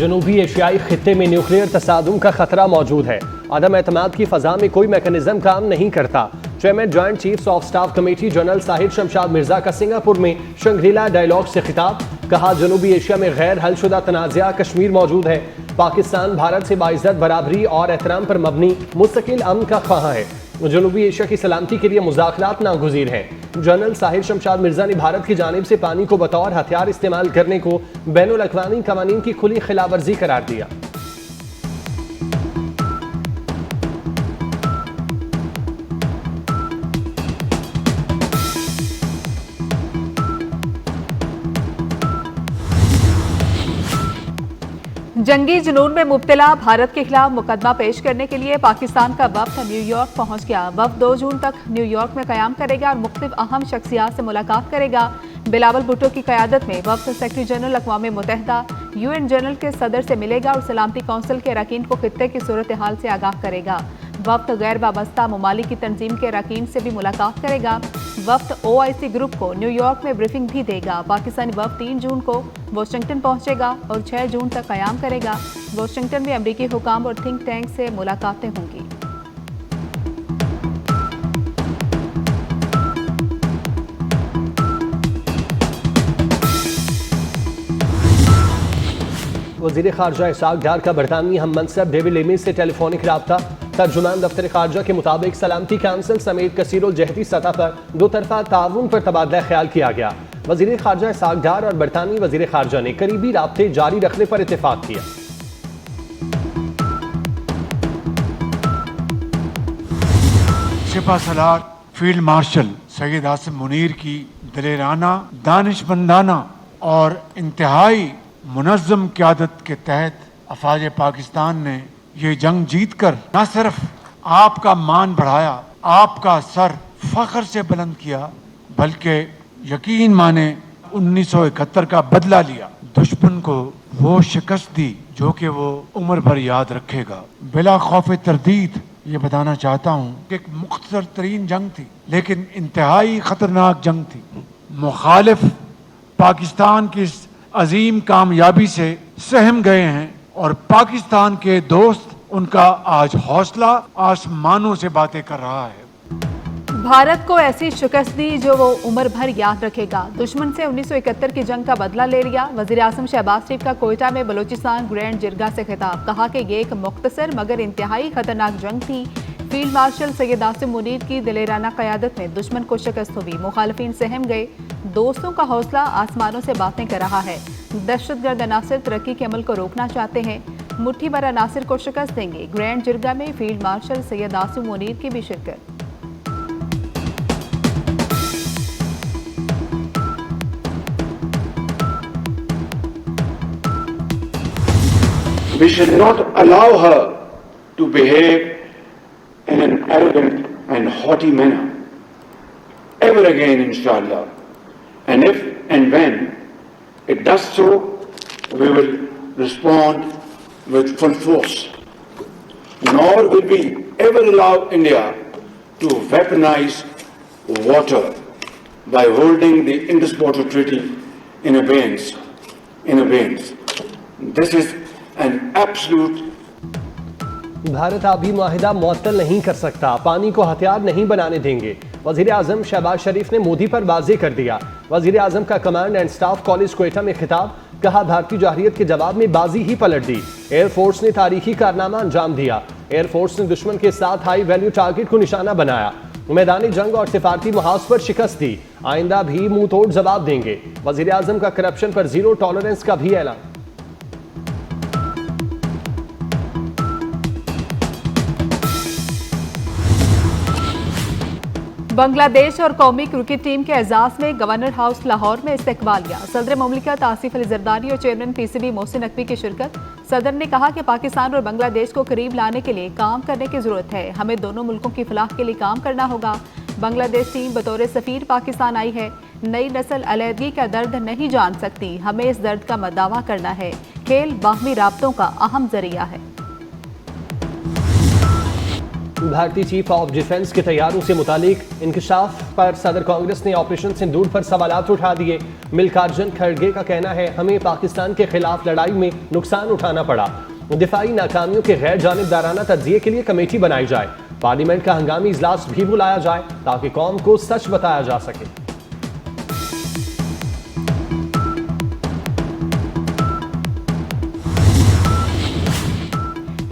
जनूबी एशियाई खित्ते में न्यूक्लियर तसादुम का खतरा मौजूद है। अदम एतमाद की फजा में कोई मैकेनिज्म काम नहीं करता। Chairman joint chiefs of staff committee general Sahir Shamshad Mirza का सिंगापुर में शंग्रीला डायलॉग से खिताब। कहा, जनूबी एशिया में गैर हलशुदा तनाज़ा कश्मीर मौजूद है। पाकिस्तान भारत से बाइज्जत बराबरी और एहतराम पर मबनी मुस्तकिल अमन का ख्वाह है। जनूबी एशिया की सलामती के लिए मुज़ाकरात नागुज़ीर हैं। जनरल साहिर शमशाद मिर्जा ने भारत की जानिब से पानी को बतौर हथियार इस्तेमाल करने को बैनुल अक़वामी क़वानीन की खुली खिलाफवर्जी करार दिया। जंगी जुनून में मुब्तला भारत के खिलाफ मुकदमा पेश करने के लिए पाकिस्तान का वफ्द न्यूयॉर्क पहुंच गया। वफ्द 2 जून तक न्यूयॉर्क में क़याम करेगा और मुख्तलिफ अहम शख्सियात से मुलाकात करेगा। बिलावल भुट्टो की क़यादत में वफ्द सेक्रेटरी जनरल अक़वाम मुत्तहिदा UN जनरल के सदर से मिलेगा और सलामती कौंसिल के अरकान को खित्ते की सूरत हाल से आगाह करेगा। वफ्द गैर वाबस्ता ममालिक की तंजीम के अरकान से भी मुलाकात करेगा। वफ्द OIC ग्रुप को न्यूयॉर्क में ब्रीफिंग भी देगा। पाकिस्तानी वफ्द 3 जून को वाशिंगटन पहुंचेगा और 6 जून तक क़याम करेगा। वाशिंगटन में अमरीकी हुकाम और थिंक टैंक से मुलाकातें होंगी। वज़ीर ख़ारजा इसहाक़ डार का बरतानवी हम मनसब डेविड लेमी से टेलीफोनिक रब्ता। तर्जुमान दफ्तर ख़ारजा के मुताबिक सलामती काउंसिल समेत कसीरुल जहती सतह पर 2 तरफ़ा ताउन पर तबादला ख्याल किया गया। वज़ीर ख़ारजा इसहाक़ डार और बरतानवी वज़ीर ख़ारजा ने करीबी राब्ते जारी रखने पर इत्तेफाक किया। सिपा सलार फील्ड मार्शल सैयद आसिम मुनीर की दलेराना, दानिशमंदाना और इंतहाई मुनज़्ज़म क़यादत के तहत अफ़वाज पाकिस्तान ने ये जंग जीत कर न सिर्फ आपका मान बढ़ाया, आपका सर फ़ख्र से बुलंद किया, बल्कि यकीन माने 1971 का बदला लिया। दुश्मन को वो शिकस्त दी जो कि वो उम्र भर याद रखेगा। बिला खौफ तरदीद ये बताना चाहता हूँ कि एक मुख्तसर तरीन जंग थी, लेकिन इंतहाई ख़तरनाक जंग थी। मुखालिफ पाकिस्तान की इस अजीम कामयाबी से सहम गए हैं और पाकिस्तान के दोस्त उनका आज हौसला आसमानों से बातें कर रहा है। भारत को ऐसी शिकस्त दी जो वो उम्र भर याद रखेगा। दुश्मन से 1971 की जंग का बदला ले लिया। वज़ीर आज़म शहबाज शरीफ का कोयटा में बलूचिस्तान ग्रैंड जिरगा से खिताब। कहा कि ये एक मुख्तसर मगर इंतहाई खतरनाक जंग थी। फील्ड मार्शल सैयद आसिम मुनीर की दिलेराना क़यादत में दुश्मन को शिकस्त हुई। मुखालिफिन सहम गए। दोस्तों का हौसला आसमानों से बातें कर रहा है। दहशतगर्द अनासर तरक्की के अमल को रोकना चाहते हैं। मुट्ठी भर अनासर को शिकस्त देंगे। ग्रैंड जिरगा में फील्ड मार्शल सैयद आसिम मुनीर की भी शिरकत। We should not allow her to behave in an arrogant and haughty manner ever again, inshallah. And if and when it does so, we will respond with full force. Nor will we ever allow India to weaponize water by holding the Indus Water Treaty in abeyance. This is an absolute. Bharat आबी मुआहिदा मुअत्तल नहीं कर सकता, पानी को हथियार नहीं बनाने देंगे। वज़ीर आज़म शहबाज शरीफ ने मोदी पर वाज़ेह कर दिया। वज़ीर आज़म का command and staff college Quetta में खिताब। कहा, भारतीय जौहरियत के जवाब में बाजी ही पलट दी। एयरफोर्स ने तारीखी कारनामा अंजाम दिया। एयरफोर्स ने दुश्मन के साथ हाई वैल्यू टारगेट को निशाना बनाया। मैदानी जंग और सिफारती मुहाज पर शिकस्त दी। आइंदा भी मुंह तोड़ जवाब देंगे। वज़ीर आज़म का करप्शन पर 0 टॉलरेंस का भी ऐलान। बांग्लादेश और कौमी क्रिकेट टीम के एजाज में गवर्नर हाउस लाहौर में इस्तकबालिया। सदर मुमलिकत आसिफ अली जरदारी और चेयरमैन PCB मोहसिन नकवी की शिरकत। सदर ने कहा कि पाकिस्तान और बांग्लादेश को करीब लाने के लिए काम करने की जरूरत है। हमें दोनों मुल्कों की फलाह के लिए काम करना होगा। बांग्लादेश टीम बतौर सफीर पाकिस्तान आई है। नई नस्ल अलहदगी का दर्द नहीं जान सकती। हमें इस दर्द का मदावा करना है। खेल बाहमी राब्तों का अहम जरिया है। भारतीय चीफ ऑफ डिफेंस के तैयारों से मुतालिक इंकशाफ पर सदर कांग्रेस ने ऑपरेशन सिंदूर पर सवालात उठा दिए। मल्लिकार्जुन खड़गे का कहना है, हमें पाकिस्तान के खिलाफ लड़ाई में नुकसान उठाना पड़ा। दिफाई नाकामियों के गैर जानिबदाराना तज्जिए के लिए कमेटी बनाई जाए। पार्लियामेंट का हंगामी इजलास भी बुलाया जाए ताकि कौम को सच बताया जा सके।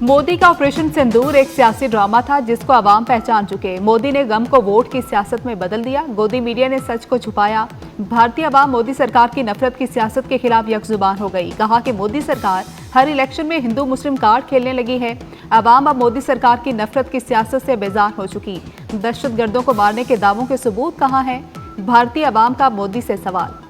मोदी का ऑपरेशन सिंदूर एक सियासी ड्रामा था जिसको आवाम पहचान चुके। मोदी ने गम को वोट की सियासत में बदल दिया। गोदी मीडिया ने सच को छुपाया। भारतीय आवाम मोदी सरकार की नफरत की सियासत के खिलाफ यकजुबान हो गई। कहा कि मोदी सरकार हर इलेक्शन में हिंदू मुस्लिम कार्ड खेलने लगी है। आवाम अब मोदी सरकार की नफरत की सियासत से बेजार हो चुकी। दहशतगर्दों को मारने के दावों के सबूत कहाँ हैं? भारतीय आवाम का मोदी से सवाल।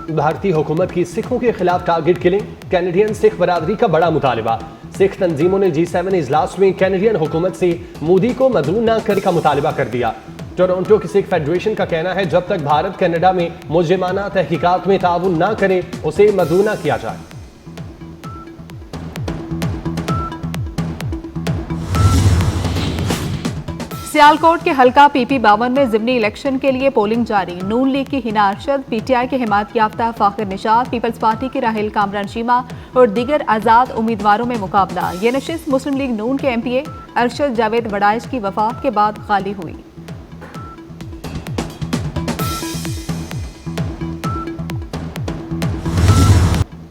भारतीय हुकूमत की सिखों के खिलाफ टारगेट किलिंग, कैनेडियन सिख बरादरी का बड़ा मुतालबा। सिख तंजीमों ने G7 इजलास में कैनेडियन हुकूमत से मोदी को मदऊ न करने का मुतालबा कर दिया। टोरंटो की सिख फेडरेशन का कहना है, जब तक भारत कनाडा में मुजरिमाना तहकीकात में ताउन न करे उसे मदऊ न किया जाए। सियालकोट के हल्का PP 52 में जिमनी इलेक्शन के लिए पोलिंग जारी। नून लीग की हिना अरशद, PTI के हिमायत याफ्ता फाखिर निशात, पीपल्स पार्टी की राहिल कामरान शीमा और दीगर आज़ाद उम्मीदवारों में मुकाबला। ये नशिस्त मुस्लिम लीग नून के MPA अरशद जावेद वड़ाइश की वफात के बाद खाली हुई।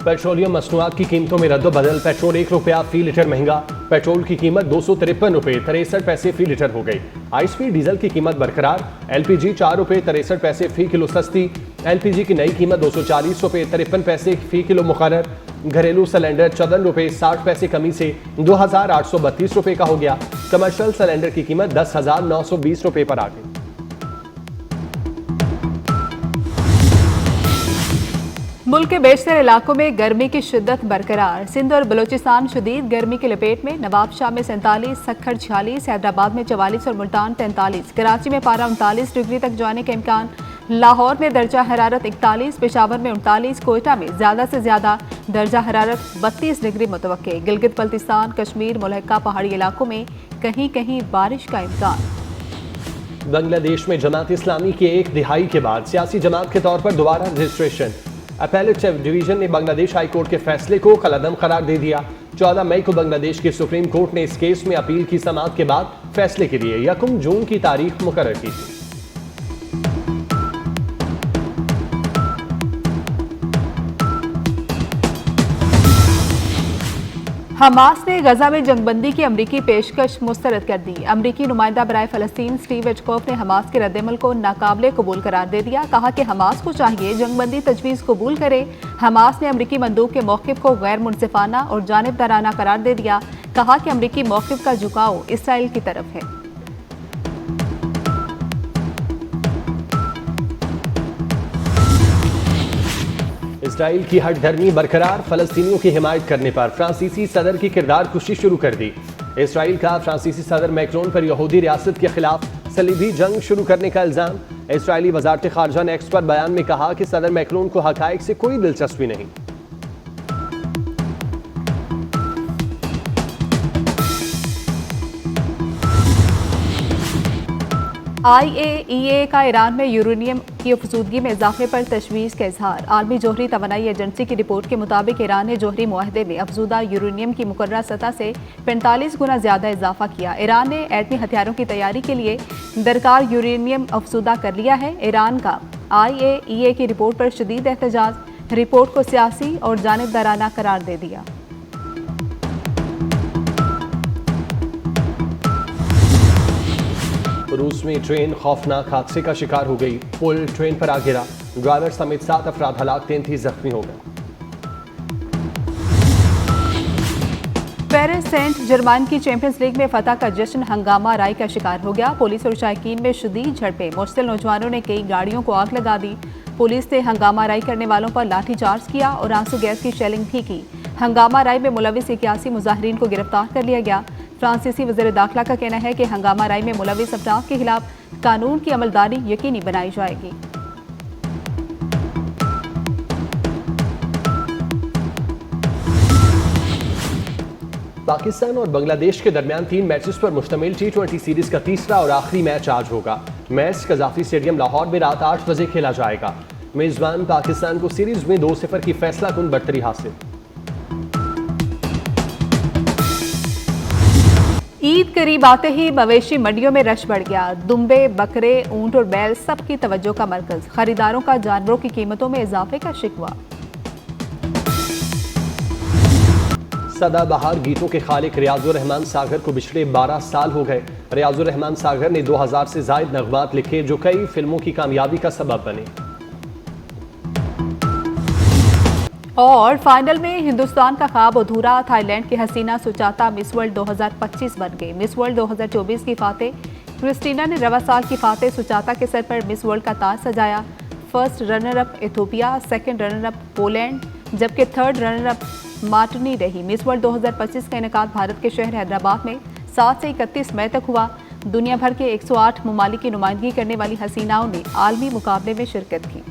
पेट्रोलियम मसनूआत की कीमतों में रद्दोबदल। पेट्रोल ₹1 फी लीटर महंगा। पेट्रोल की कीमत ₹253.63 फी लीटर हो गई। हाई-स्पीड डीजल की कीमत बरकरार। LPG ₹4.63 फी किलो सस्ती। LPG की नई कीमत ₹240.53 फी किलो मुकर्रर। घरेलू सिलेंडर ₹54.60 कमी से ₹2,832 का हो गया। कमर्शियल सिलेंडर की कीमत ₹10,920 पर आ गई। मुल्क के बेशतर इलाकों में गर्मी की शिद्दत बरकरार। सिंध और बलोचिस्तान शदीद गर्मी की लपेट में। नवाबशाह में 47, सक्खर 46, हैदराबाद में 44 और मुल्तान 43। कराची में पारा 39 डिग्री तक जाने का इम्कान। लाहौर में दर्जा हरारत 41, पेशावर में 39, कोयटा में ज़्यादा से ज़्यादा दर्जा हरारत 32 डिग्री मुतवक्के। गिलगित बल्तिस्तान, कश्मीर, मुल्हका पहाड़ी इलाकों में कहीं कहीं बारिश का इम्कान। बांग्लादेश में जमात इस्लामी के 1 दिहाई के बाद सियासी जमात के तौर पर दोबारा रजिस्ट्रेशन। अपैलेट डिवीजन ने बांग्लादेश हाई कोर्ट के फैसले को कलअदम करार दे दिया। 14 मई को बांग्लादेश के सुप्रीम कोर्ट ने इस केस में अपील की समाअत के बाद फैसले के लिए 1 जून की तारीख मुकर्रर की थी। हमास ने गजा में जंगबंदी की अमरीकी पेशकश मुस्तरद कर दी। अमरीकी नुमाइंदा बराए फलस्तीन स्टीव विटकोफ ने हमास के रद्देमल को नाकाबिले कबूल करार दे दिया। कहा कि हमास को चाहिए जंगबंदी तजवीज़ कबूल करे। हमास ने अमरीकी मंदूब के मौक़िफ़ को गैर मुनसिफाना और जानिबदाराना करार दे दिया। कहा कि अमरीकी मौक़िफ़ का झुकाव इसराइल की तरफ है। इसराइल की हठधर्मी बरकरार। फलस्तीनियों की हिमायत करने पर फ्रांसीसी सदर की किरदार कुशी शुरू कर दी। इसराइल का फ्रांसीसी सदर मैक्रोन पर यहूदी रियासत के खिलाफ सलीबी जंग शुरू करने का इल्जाम। इसराइली वजारत खारजा ने एक्स पर बयान में कहा कि सदर मैक्रोन को हकायक से कोई दिलचस्पी नहीं। IAEA का ईरान में यूरेनियम की अफजूदगी में इजाफे पर तशवीश का इजहार। आलमी जोहरी तवानाई एजेंसी की रिपोर्ट के मुताबिक ईरान ने जोहरी मुआहदे में अफजूदा यूरेनियम की मुकर्रर सतह से 45 गुना ज्यादा इजाफा किया। ईरान ने एटमी हथियारों की तैयारी के लिए दरकार यूरेनियम अफजूदा कर लिया है। ईरान का IAEA की रिपोर्ट पर शदीद एहतजाज। रिपोर्ट को सियासी और जानिबदाराना करार दे दिया। रूस में ट्रेन खौफनाक हादसे का शिकार हो गई। पुल ट्रेन पर आ गिरा। ड्राइवर समेत 7 अफराद हलाक, 33 जख्मी हो गए। पेरिस सेंट जर्मन की चैंपियंस लीग में फतह का जश्न हंगामा राय का शिकार हो गया। पुलिस और शायकीन में शदीद झड़पें। मुश्तिल नौजवानों ने कई गाड़ियों को आग लगा दी। पुलिस ने हंगामा राय करने वालों पर लाठीचार्ज किया और आंसू गैस की शेलिंग भी की। हंगामा राय में मुलविस 81 मुजाहिरीन को गिरफ्तार कर लिया गया। फ्रांसीसी वज़ीर दाखिला का कहना है कि हंगामा राय में मुलविस अफराद के खिलाफ कानून की अमलदारी यकीनी बनाई जाएगी। पाकिस्तान और बांग्लादेश के दरमियान 3 मैचेस पर मुश्तमिल T20 सीरीज का तीसरा और आखिरी मैच आज होगा। मैच कजाफी स्टेडियम लाहौर में रात 8 बजे खेला जाएगा। मेजबान पाकिस्तान को सीरीज में 2-0 की फैसलाकुन बढ़तरी हासिल। ईद करीब आते ही मवेशी मंडियों में रश बढ़ गया। दुम्बे, बकरे, ऊंट और बैल सबकी तवज्जो का मरकज। खरीदारों का जानवरों की कीमतों में इजाफे का शिकवा। सदाबहार गीतों के खालिक रियाजुर रहमान सागर को पिछले 12 साल हो गए। रियाजुर रहमान सागर ने 2000 से जायद नगमात लिखे जो कई फिल्मों की कामयाबी का सबब बने। और फाइनल में हिंदुस्तान का ख्वाब अधूरा। थाईलैंड की हसीना सुचाता मिस वर्ल्ड 2025 बन गई। मिस वर्ल्ड 2024 की फातेह क्रिस्टीना ने रवा साल की फातेह सुचाता के सर पर मिस वर्ल्ड का ताज सजाया। First runner up Ethiopia, second runner up Poland, जबकि थर्ड रनर अप मार्टिनी रही। मिस वर्ल्ड 2025 का इनेकाद भारत के शहर हैदराबाद में 7 से 31 मई तक हुआ। दुनिया भर के 108 ममालिक की नुमाइंदगी करने वाली हसीनाओं ने आलमी मुकाबले में शिरकत की।